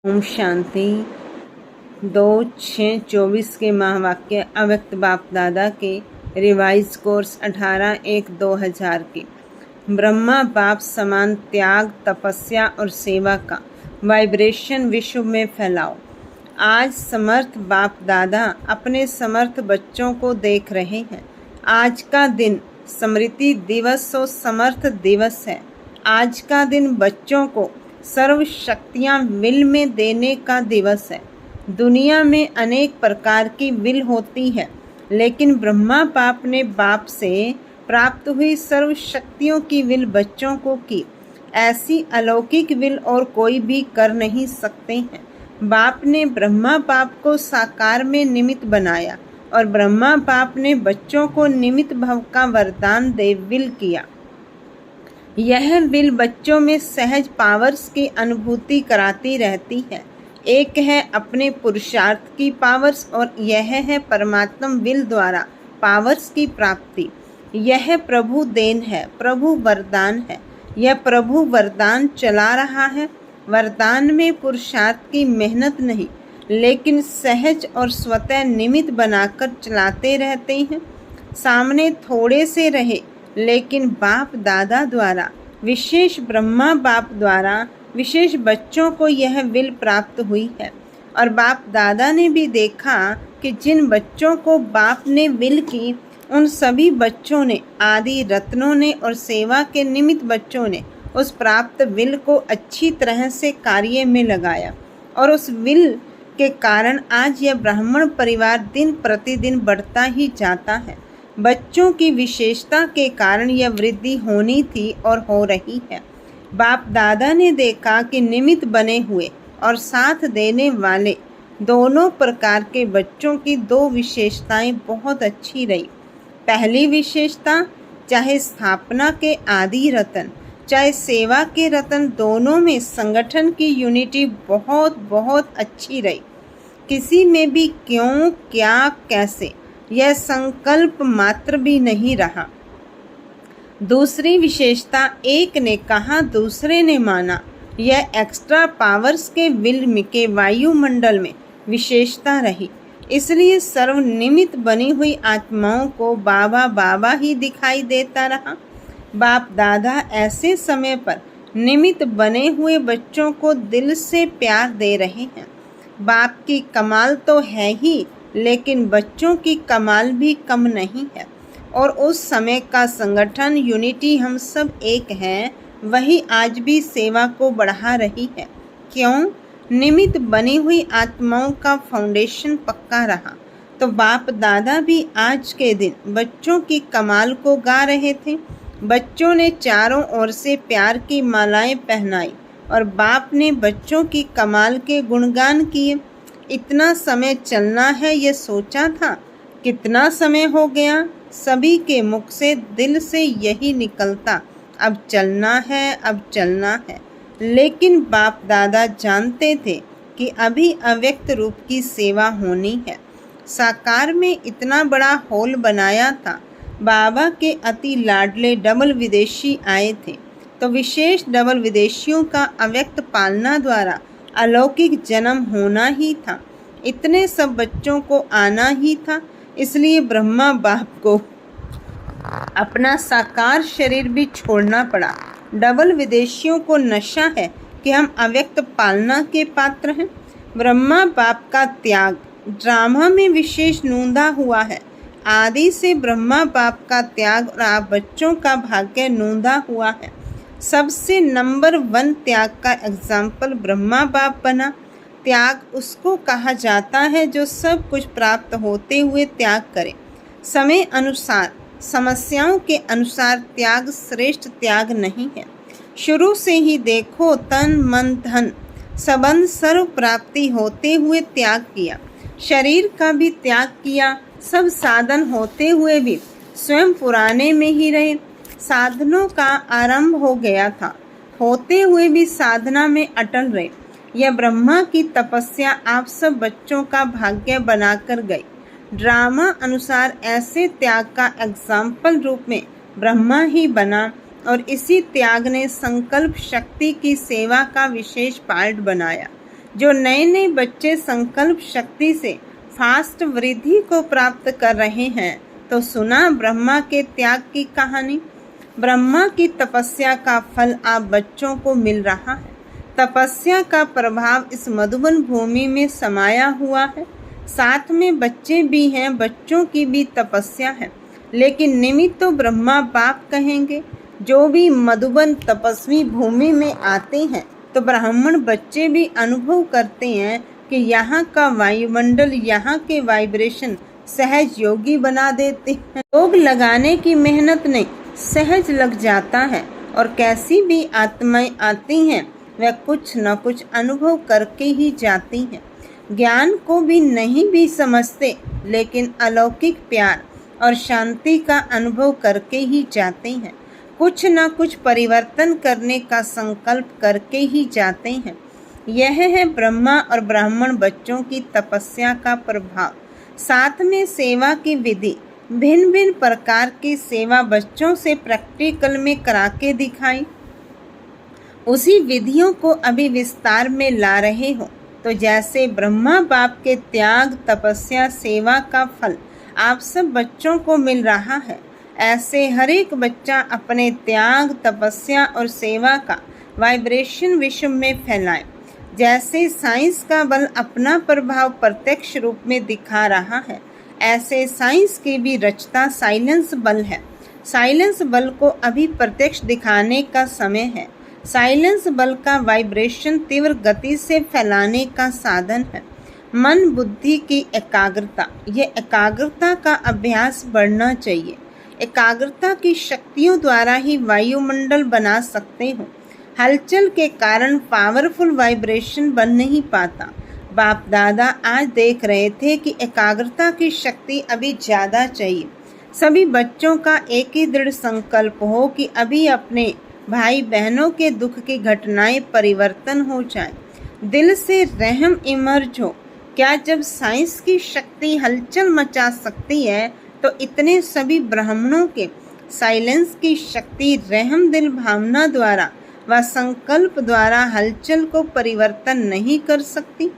ओम शांति। 2/6/24 के महावाक्य अव्यक्त बाप दादा के रिवाइज कोर्स 18/1/2000 के ब्रह्मा बाप समान त्याग, तपस्या और सेवा का वाइब्रेशन विश्व में फैलाओ। आज समर्थ बाप दादा अपने समर्थ बच्चों को देख रहे हैं। आज का दिन स्मृति दिवस और समर्थ दिवस है। आज का दिन बच्चों को सर्व शक्तियाँ विल में देने का दिवस है। दुनिया में अनेक प्रकार की विल होती है, लेकिन ब्रह्मा बाप ने बाप से प्राप्त हुई सर्व शक्तियों की विल बच्चों को की। ऐसी अलौकिक विल और कोई भी कर नहीं सकते हैं। बाप ने ब्रह्मा बाप को साकार में निमित्त बनाया और ब्रह्मा बाप ने बच्चों को निमित्त भव का वरदान दे विल किया। यह विल बच्चों में सहज पावर्स की अनुभूति कराती रहती है। एक है अपने पुरुषार्थ की पावर्स और यह है परमात्मा विल द्वारा पावर्स की प्राप्ति। यह प्रभु देन है, प्रभु वरदान है। यह प्रभु वरदान चला रहा है। वरदान में पुरुषार्थ की मेहनत नहीं, लेकिन सहज और स्वतः निमित्त बनाकर चलाते रहते हैं। सामने थोड़े से रहे, लेकिन बाप दादा द्वारा विशेष ब्रह्मा बाप द्वारा विशेष बच्चों को यह विल प्राप्त हुई है। और बाप दादा ने भी देखा कि जिन बच्चों को बाप ने विल की, उन सभी बच्चों ने, आदि रत्नों ने और सेवा के निमित्त बच्चों ने उस प्राप्त विल को अच्छी तरह से कार्य में लगाया। और उस विल के कारण आज यह ब्राह्मण परिवार दिन प्रतिदिन बढ़ता ही जाता है। बच्चों की विशेषता के कारण यह वृद्धि होनी थी और हो रही है। बाप दादा ने देखा कि निमित्त बने हुए और साथ देने वाले दोनों प्रकार के बच्चों की दो विशेषताएं बहुत अच्छी रही। पहली विशेषता, चाहे स्थापना के आदि रतन चाहे सेवा के रतन, दोनों में संगठन की यूनिटी बहुत बहुत अच्छी रही। किसी में भी क्यों, क्या, कैसे यह संकल्प मात्र भी नहीं रहा। दूसरी विशेषता, एक ने कहा दूसरे ने माना, यह एक्स्ट्रा पावर्स के विल के वायुमंडल में विशेषता रही। इसलिए सर्वनिमित्त बनी हुई आत्माओं को बाबा बाबा ही दिखाई देता रहा। बाप दादा ऐसे समय पर निमित्त बने हुए बच्चों को दिल से प्यार दे रहे हैं। बाप की कमाल तो है ही, लेकिन बच्चों की कमाल भी कम नहीं है। और उस समय का संगठन यूनिटी, हम सब एक हैं, वही आज भी सेवा को बढ़ा रही है। क्यों? निमित्त बनी हुई आत्माओं का फाउंडेशन पक्का रहा। तो बाप दादा भी आज के दिन बच्चों की कमाल को गा रहे थे। बच्चों ने चारों ओर से प्यार की मालाएं पहनाई और बाप ने बच्चों की कमाल के गुणगान किए। इतना समय चलना है, ये सोचा था। कितना समय हो गया, सभी के मुख से दिल से यही निकलता, अब चलना है, अब चलना है। लेकिन बाप दादा जानते थे कि अभी अव्यक्त रूप की सेवा होनी है। साकार में इतना बड़ा हॉल बनाया था। बाबा के अति लाडले डबल विदेशी आए थे, तो विशेष डबल विदेशियों का अव्यक्त पालना द्वारा अलौकिक जन्म होना ही था। इतने सब बच्चों को आना ही था। इसलिए ब्रह्मा बाप को अपना साकार शरीर भी छोड़ना पड़ा। डबल विदेशियों को नशा है कि हम अव्यक्त पालना के पात्र हैं। ब्रह्मा बाप का त्याग ड्रामा में विशेष नूंदा हुआ है। आदि से ब्रह्मा बाप का त्याग और आप बच्चों का भाग्य नूंदा हुआ है। सबसे नंबर 1 त्याग का एग्जाम्पल ब्रह्मा बाप बना। त्याग उसको कहा जाता है जो सब कुछ प्राप्त होते हुए त्याग करे। समय अनुसार, समस्याओं के अनुसार त्याग श्रेष्ठ त्याग नहीं है। शुरू से ही देखो, तन मन धन सबंध सर्व प्राप्ति होते हुए त्याग किया। शरीर का भी त्याग किया। सब साधन होते हुए भी स्वयं पुराने में ही रहे। साधनों का आरंभ हो गया था, होते हुए भी साधना में अटल रहे। यह ब्रह्मा की तपस्या आप सब बच्चों का भाग्य बनाकर गई। ड्रामा अनुसार ऐसे त्याग का एग्जाम्पल रूप में ब्रह्मा ही बना और इसी त्याग ने संकल्प शक्ति की सेवा का विशेष पार्ट बनाया। जो नए नए बच्चे संकल्प शक्ति से फास्ट वृद्धि को प्राप्त कर रहे हैं, तो सुना ब्रह्मा के त्याग की कहानी। ब्रह्मा की तपस्या का फल आप बच्चों को मिल रहा है। तपस्या का प्रभाव इस मधुबन भूमि में समाया हुआ है। साथ में बच्चे भी हैं, बच्चों की भी तपस्या है, लेकिन निमित्त तो ब्रह्मा बाप कहेंगे। जो भी मधुबन तपस्वी भूमि में आते हैं, तो ब्राह्मण बच्चे भी अनुभव करते हैं कि यहाँ का वायुमंडल, यहाँ के वाइब्रेशन सहज योगी बना देते हैं। योग लगाने की मेहनत नहीं, सहज लग जाता है। और कैसी भी आत्माएं आती हैं, वह कुछ न कुछ अनुभव करके ही जाती हैं। ज्ञान को भी नहीं भी समझते, लेकिन अलौकिक प्यार और शांति का अनुभव करके ही जाते हैं। कुछ न कुछ परिवर्तन करने का संकल्प करके ही जाते हैं। यह है ब्रह्मा और ब्राह्मण बच्चों की तपस्या का प्रभाव। साथ में सेवा की विधि, भिन्न भिन्न प्रकार की सेवा बच्चों से प्रैक्टिकल में करा के दिखाई। उसी विधियों को अभी विस्तार में ला रहे हो। तो जैसे ब्रह्मा बाप के त्याग, तपस्या, सेवा का फल आप सब बच्चों को मिल रहा है, ऐसे हर एक बच्चा अपने त्याग, तपस्या और सेवा का वाइब्रेशन विश्व में फैलाए। जैसे साइंस का बल अपना प्रभाव प्रत्यक्ष रूप में दिखा रहा है, ऐसे साइंस की भी रचना साइलेंस बल है। साइलेंस बल को अभी प्रत्यक्ष दिखाने का समय है। साइलेंस बल का वाइब्रेशन तीव्र गति से फैलाने का साधन है। मन बुद्धि की एकाग्रता, यह एकाग्रता का अभ्यास बढ़ना चाहिए। एकाग्रता की शक्तियों द्वारा ही वायुमंडल बना सकते हो। हलचल के कारण पावरफुल वाइब्रेशन बन नहीं पाता। बाप दादा आज देख रहे थे कि एकाग्रता की शक्ति अभी ज़्यादा चाहिए। सभी बच्चों का एक ही दृढ़ संकल्प हो कि अभी अपने भाई बहनों के दुख की घटनाएं परिवर्तन हो जाए। दिल से रहम इमर्ज हो। क्या जब साइंस की शक्ति हलचल मचा सकती है, तो इतने सभी ब्राह्मणों के साइलेंस की शक्ति रहम दिल भावना द्वारा व संकल्प द्वारा हलचल को परिवर्तन नहीं कर सकती।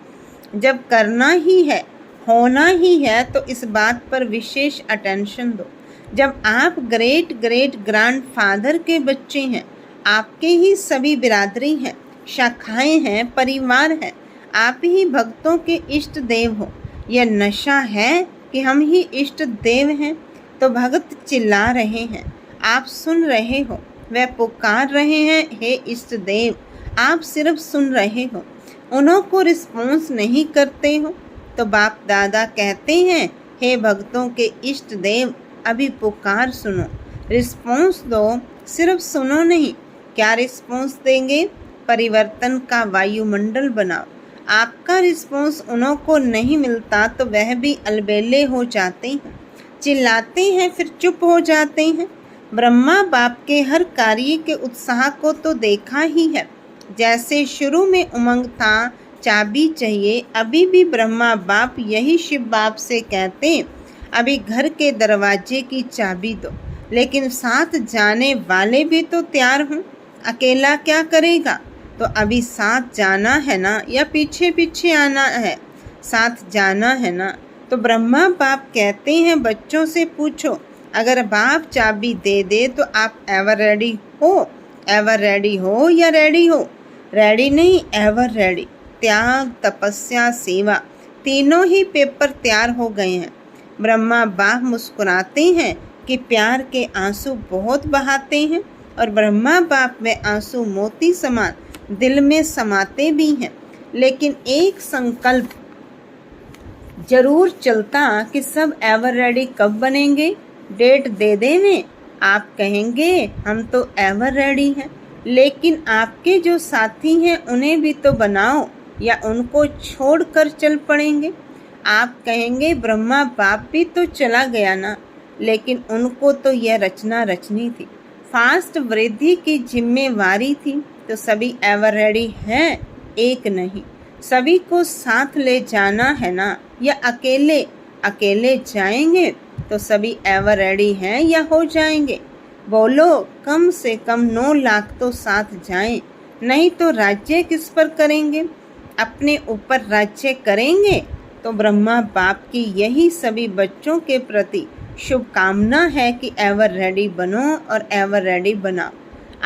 जब करना ही है, होना ही है, तो इस बात पर विशेष अटेंशन दो। जब आप ग्रेट ग्रेट ग्रैंड फादर के बच्चे हैं, आपके ही सभी बिरादरी हैं, शाखाएं हैं, परिवार है, आप ही भक्तों के इष्ट देव हो। यह नशा है कि हम ही इष्ट देव हैं। तो भक्त चिल्ला रहे हैं, आप सुन रहे हो, वह पुकार रहे हैं, हे इष्ट देव। आप सिर्फ सुन रहे हो, उन्हों को रिस्पॉन्स नहीं करते हो। तो बाप दादा कहते हैं, हे भक्तों के इष्ट देव, अभी पुकार सुनो, रिस्पॉन्स दो, सिर्फ सुनो नहीं। क्या रिस्पॉन्स देंगे? परिवर्तन का वायुमंडल बनाओ। आपका रिस्पॉन्स उन्हों को नहीं मिलता तो वह भी अलबेले हो जाते हैं, चिल्लाते हैं, फिर चुप हो जाते हैं। ब्रह्मा बाप के हर कार्य के उत्साह को तो देखा ही है। जैसे शुरू में उमंग था, चाबी चाहिए, अभी भी ब्रह्मा बाप यही शिव बाप से कहते, अभी घर के दरवाजे की चाबी दो। लेकिन साथ जाने वाले भी तो तैयार हों। अकेला क्या करेगा? तो अभी साथ जाना है ना, या पीछे पीछे आना है? साथ जाना है ना। तो ब्रह्मा बाप कहते हैं, बच्चों से पूछो, अगर बाप चाबी दे दे तो आप एवर रेडी हो? एवर रेडी हो या रेडी हो? रेडी नहीं, एवर रेडी। त्याग, तपस्या, सेवा, तीनों ही पेपर तैयार हो गए हैं। ब्रह्मा बाप मुस्कुराते हैं कि प्यार के आंसू बहुत बहाते हैं, और ब्रह्मा बाप में आंसू मोती समान दिल में समाते भी हैं। लेकिन एक संकल्प जरूर चलता कि सब एवर रेडी कब बनेंगे? डेट दे देवें। आप कहेंगे हम तो एवर रेडी हैं, लेकिन आपके जो साथी हैं उन्हें भी तो बनाओ, या उनको छोड़कर चल पड़ेंगे। आप कहेंगे ब्रह्मा बाप भी तो चला गया ना, लेकिन उनको तो यह रचना रचनी थी, फास्ट वृद्धि की जिम्मेवारी थी। तो सभी एवर रेडी हैं? एक नहीं, सभी को साथ ले जाना है ना, या अकेले अकेले जाएंगे? तो सभी एवर रेडी हैं या हो जाएंगे? बोलो, कम से कम 9 लाख तो साथ जाएं, नहीं तो राज्य किस पर करेंगे? अपने ऊपर राज्य करेंगे। तो ब्रह्मा बाप की यही सभी बच्चों के प्रति शुभकामना है कि एवर रेडी बनो और एवर रेडी बनाओ।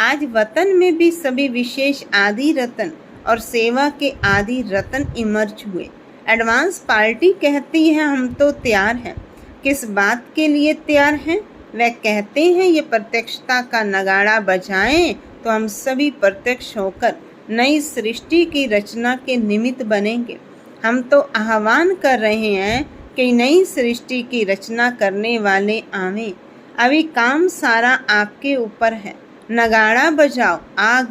आज वतन में भी सभी विशेष आदि रत्न और सेवा के आदि रत्न इमर्ज हुए। एडवांस पार्टी कहती है हम तो तैयार हैं। किस बात के लिए तैयार हैं? वह कहते हैं ये प्रत्यक्षता का नगाड़ा बजाएं तो हम सभी प्रत्यक्ष होकर नई सृष्टि की रचना के निमित्त बनेंगे। हम तो आह्वान कर रहे हैं कि नई सृष्टि की रचना करने वाले आवें। अभी काम सारा आपके ऊपर है। नगाड़ा बजाओ, आ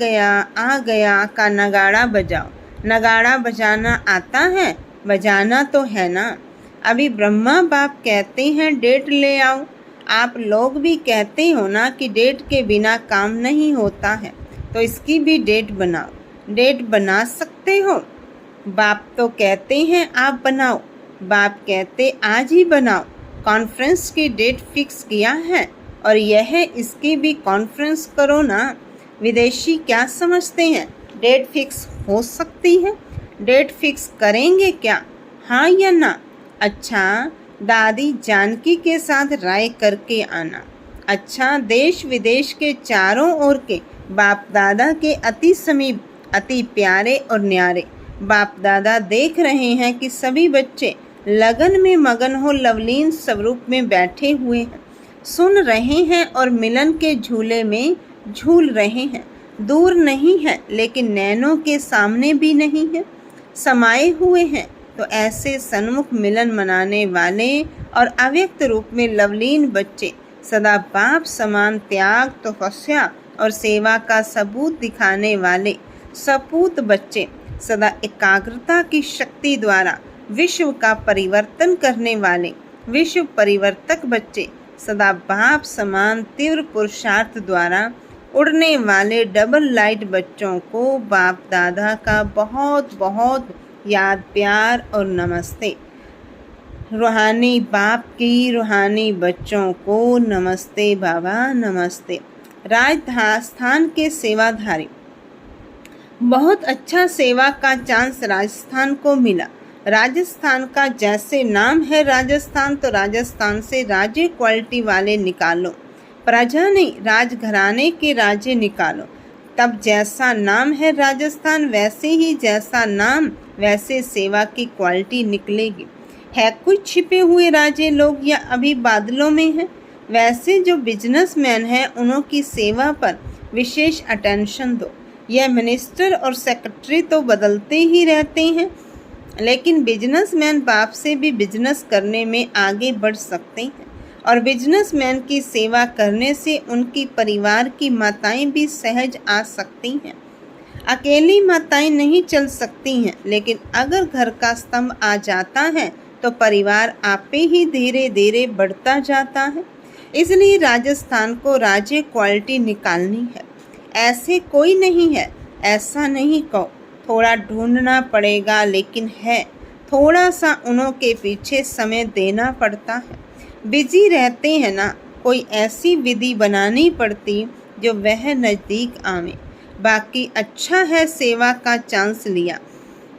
गया का नगाड़ा बजाओ। नगाड़ा बजाना आता है? बजाना तो है ना। अभी ब्रह्मा बाप कहते हैं डेट ले आओ। आप लोग भी कहते हो ना कि डेट के बिना काम नहीं होता है, तो इसकी भी डेट बनाओ। डेट बना सकते हो? बाप तो कहते हैं आप बनाओ। बाप कहते आज ही बनाओ। कॉन्फ्रेंस की डेट फिक्स किया है और यह है इसकी भी कॉन्फ्रेंस करो ना। विदेशी क्या समझते हैं? डेट फिक्स हो सकती है? डेट फिक्स करेंगे क्या? हाँ या ना? अच्छा, दादी जानकी के साथ राय करके आना। अच्छा, देश विदेश के चारों ओर के बाप दादा के अति समीप, अति प्यारे और न्यारे बाप दादा देख रहे हैं कि सभी बच्चे लगन में मगन हो लवलीन स्वरूप में बैठे हुए हैं, सुन रहे हैं और मिलन के झूले में झूल रहे हैं। दूर नहीं है लेकिन नैनों के सामने भी नहीं है, समाये हुए हैं। तो ऐसे सन्मुख मिलन मनाने वाले और अव्यक्त रूप में लवलीन बच्चे सदा बाप समान त्याग, तपस्या और सेवा का सबूत दिखाने वाले सपूत बच्चे, सदा एकाग्रता की शक्ति द्वारा विश्व का परिवर्तन करने वाले विश्व परिवर्तक बच्चे, सदा बाप समान तीव्र पुरुषार्थ द्वारा उड़ने वाले डबल लाइट बच्चों को बाप दादा का बहुत बहुत याद, प्यार और नमस्ते। रूहानी बाप की रूहानी बच्चों को नमस्ते बाबा, नमस्ते। राजस्थान के सेवाधारी, बहुत अच्छा सेवा का चांस राजस्थान को मिला। राजस्थान का जैसे नाम है राजस्थान, तो राजस्थान से राज्य क्वालिटी वाले निकालो। प्रजा नहीं, राजघराने के राज्य निकालो। तब जैसा नाम है राजस्थान, वैसे ही जैसा नाम वैसे सेवा की क्वालिटी निकलेगी। है कुछ छिपे हुए राजे लोग या अभी बादलों में हैं? वैसे जो बिजनेसमैन हैं उन्हों की सेवा पर विशेष अटेंशन दो। यह मिनिस्टर और सेक्रेटरी तो बदलते ही रहते हैं, लेकिन बिजनेसमैन बाप से भी बिजनेस करने में आगे बढ़ सकते हैं और बिजनेसमैन की सेवा करने से उनकी परिवार की माताएं भी सहज आ सकती हैं। अकेली माताएं नहीं चल सकती हैं, लेकिन अगर घर का स्तंभ आ जाता है तो परिवार आपे ही धीरे धीरे बढ़ता जाता है। इसलिए राजस्थान को राज्य क्वालिटी निकालनी है। ऐसे कोई नहीं है, ऐसा नहीं कहो। थोड़ा ढूंढना पड़ेगा, लेकिन है थोड़ा सा उन्हों के पीछे समय देना पड़ता है। बिजी रहते हैं ना, कोई ऐसी विधि बनानी पड़ती जो वह नज़दीक आवे। बाकी अच्छा है सेवा का चांस लिया,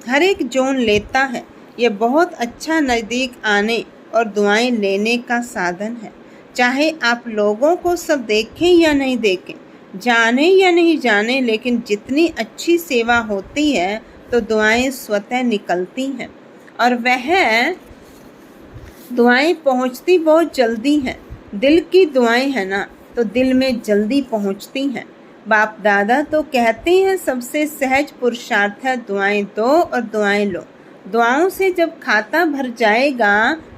हर एक जोन लेता है। ये बहुत अच्छा नज़दीक आने और दुआएं लेने का साधन है। चाहे आप लोगों को सब देखें या नहीं देखें, जाने या नहीं जाने, लेकिन जितनी अच्छी सेवा होती है तो दुआएं स्वतः निकलती हैं और वह दुआएं पहुंचती बहुत जल्दी हैं। दिल की दुआएं हैं ना, तो दिल में जल्दी पहुंचती हैं। बाप दादा तो कहते हैं सबसे सहज पुरुषार्थ है दुआएं दो और दुआएं लो। दुआओं से जब खाता भर जाएगा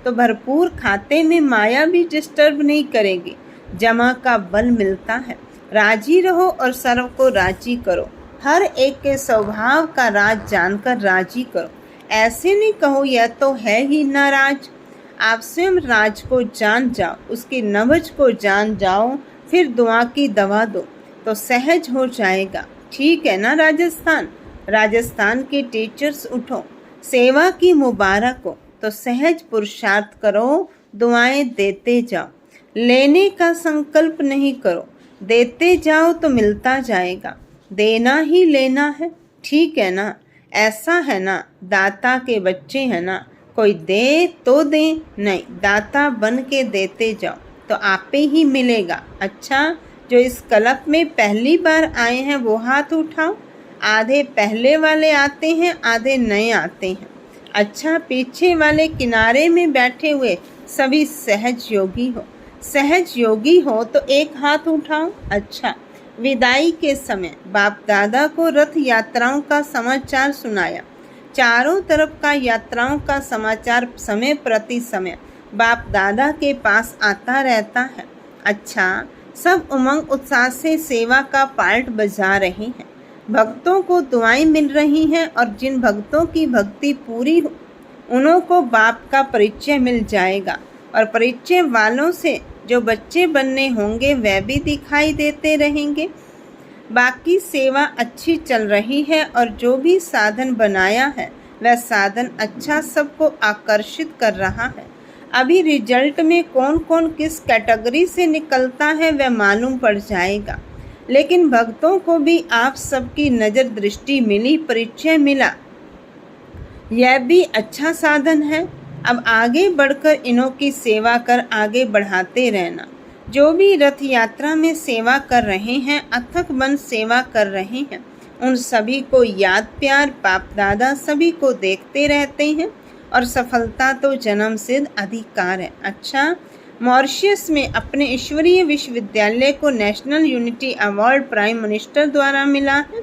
तो भरपूर खाते में माया भी डिस्टर्ब नहीं करेगी। जमा का बल मिलता है। राजी रहो और सर्व को राजी करो। हर एक के स्वभाव का राज जानकर राजी करो। ऐसे नहीं कहो यह तो है ही नाराज। आप स्वयं राज को जान जाओ, उसकी नब्ज को जान जाओ, फिर दुआ की दवा दो तो सहज हो जाएगा। ठीक है ना राजस्थान? राजस्थान के टीचर्स उठो, सेवा की मुबारक हो तो सहज पुरुषार्थ करो, दुआएं देते जाओ। लेने का संकल्प नहीं करो, देते जाओ तो मिलता जाएगा। देना ही लेना है, ठीक है ना? ऐसा है ना, दाता के बच्चे हैं ना, कोई दे तो दे, नहीं दाता बन के देते जाओ तो आपे ही मिलेगा। अच्छा, जो इस क्लब में पहली बार आए हैं वो हाथ उठाओ। आधे पहले वाले आते हैं, आधे नए आते हैं। अच्छा, पीछे वाले किनारे में बैठे हुए सभी सहज योगी हो। सहज योगी हो तो एक हाथ उठाओ। अच्छा, विदाई के समय बाप दादा को रथ यात्राओं का समाचार सुनाया। चारों तरफ का यात्राओं का समाचार समय प्रति समय बाप दादा के पास आता रहता है। अच्छा, सब उमंग उत्साह से सेवा का पार्ट बजा रहे हैं। भक्तों को दुआएं मिल रही हैं और जिन भक्तों की भक्ति पूरी हो उन्हों को बाप का परिचय मिल जाएगा और परिचय वालों से जो बच्चे बनने होंगे वह भी दिखाई देते रहेंगे। बाकी सेवा अच्छी चल रही है और जो भी साधन बनाया है वह साधन अच्छा सबको आकर्षित कर रहा है। अभी रिजल्ट में कौन कौन किस कैटेगरी से निकलता है वह मालूम पड़ जाएगा, लेकिन भक्तों को भी आप सबकी नज़र दृष्टि मिली, परिचय मिला, यह भी अच्छा साधन है। अब आगे बढ़कर इन्हों की सेवा कर आगे बढ़ाते रहना। जो भी रथ यात्रा में सेवा कर रहे हैं, अथक मन सेवा कर रहे हैं, उन सभी को याद प्यार बाप दादा सभी को देखते रहते हैं और सफलता तो जन्म सिद्ध अधिकार है। अच्छा, मॉरिशस में अपने ईश्वरीय विश्वविद्यालय को national unity award prime minister द्वारा मिला है।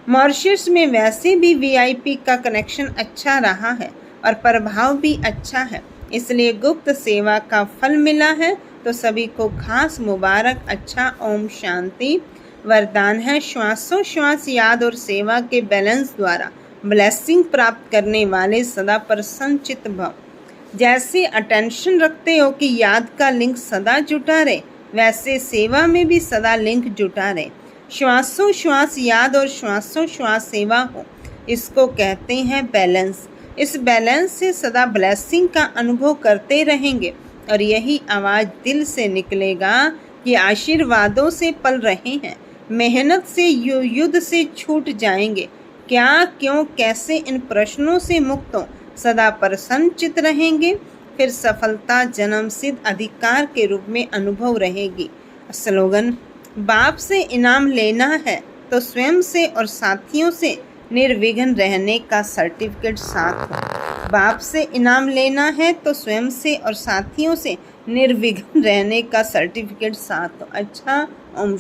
मॉरिशस में वैसे भी वीआईपी का कनेक्शन अच्छा रहा है और प्रभाव भी अच्छा है, इसलिए गुप्त सेवा का फल मिला है तो सभी को खास मुबारक। अच्छा, ओम शांति। वरदान है, श्वासों श्वास याद और सेवा के बैलेंस द्वारा ब्लेसिंग प्राप्त करने वाले सदा प्रसन्न चित्त भव। जैसे अटेंशन रखते हो कि याद का लिंक सदा जुटा रहे, वैसे सेवा में भी सदा लिंक जुटा रहे। श्वासों श्वास याद और श्वासों श्वास सेवा हो, इसको कहते हैं बैलेंस। इस बैलेंस से सदा ब्लेसिंग का अनुभव करते रहेंगे और यही आवाज़ दिल से निकलेगा कि आशीर्वादों से पल रहे हैं, मेहनत से युद्ध से छूट जाएंगे, क्या क्यों कैसे इन प्रश्नों से मुक्त हो, सदा प्रसन्न चित रहेंगे, फिर सफलता जन्म सिद्ध अधिकार के रूप में अनुभव रहेगी। स्लोगन, बाप से इनाम लेना है तो स्वयं से और साथियों से निर्विघ्न रहने का सर्टिफिकेट साथ हो। बाप से इनाम लेना है तो स्वयं से और साथियों से निर्विघ्न रहने का सर्टिफिकेट साथ हो। अच्छा, ओम।